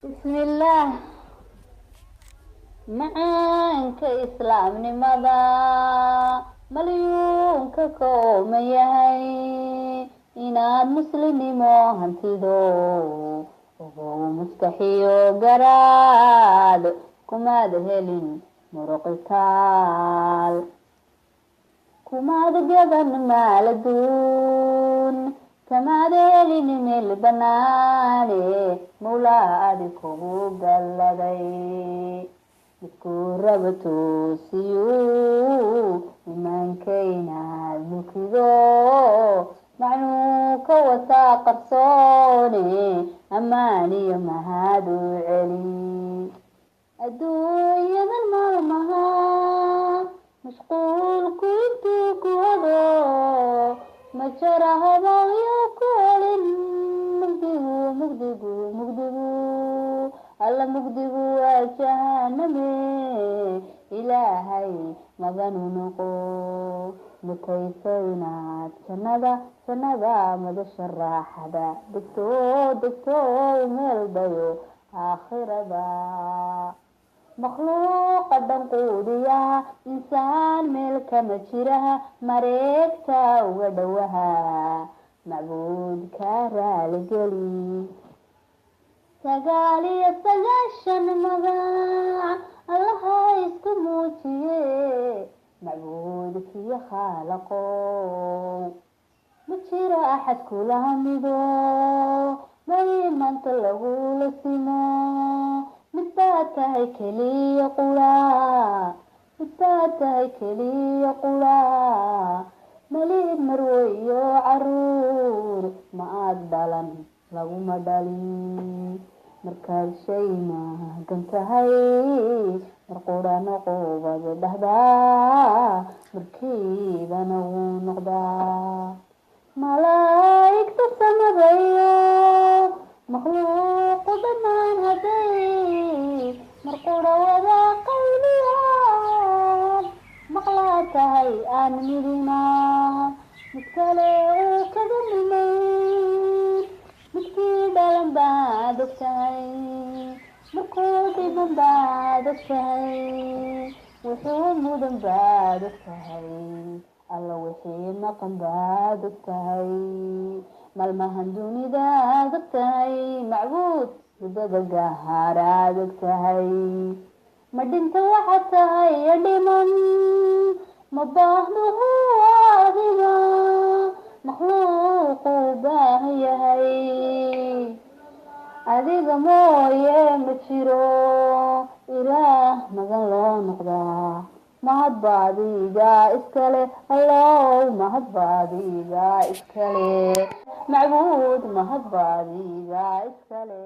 بسم الله معانك إسلام نمضى مليون كوم يهي إناد مسلم هنتدو وهو مستحيو قراد كما دهلين مرقتال كما دقدن مالدون كما دهلين من البناني مولادكم قلدي كربتو سيو من كينا ذكذو معنوك وساق الصوني أماني مهادو علي الدنيا من مرمها مشغول كنتو كهدو مجرها ضغيو كولين مقدقو alla mugdigu waa jahaname ilaahay maganu noqo mutaysaynaad jannada madasha raaxada degto meel dayo aakhirada makhluuqa dhan quudiya insaan meel kama jiraha mareegta uga dhowaha macbuudka raaligeli سقالي السجاشن مضاع الله يسكموتي معبودك يا خالقو متشير أحد كلها مدو ما انت لغو لسمو متبات هيكلي يقولا مليد مروي عرور ما أقدلن lagu madhalin markaad shay maagan tahay marquudhana qoobada dhahdaa markiibana wuu noqdaa malaa'igta samadayo makhluuqu dhammaan hadday marquudha wada qayliyaan maqlaa tahay aan midina mid kale uu kaga nimay midkii dhalan baad ogtahay markuu dhiban baad ogtahay wuxuu mudan baad ogtahay alla wixii maqan baad ogtahay maalmahan dunidaad ogtahay macbuud muddada gahaaraad ogtahay ma dhinta waxaad tahay dhiman ma baahduhu adiga makhluuqu baahan yahay adiga mooye ma jiro ilaah magan loo noqdaa mahad baadiga iskale allow mahad baadiga iskale macbuud mahad baadiga iskale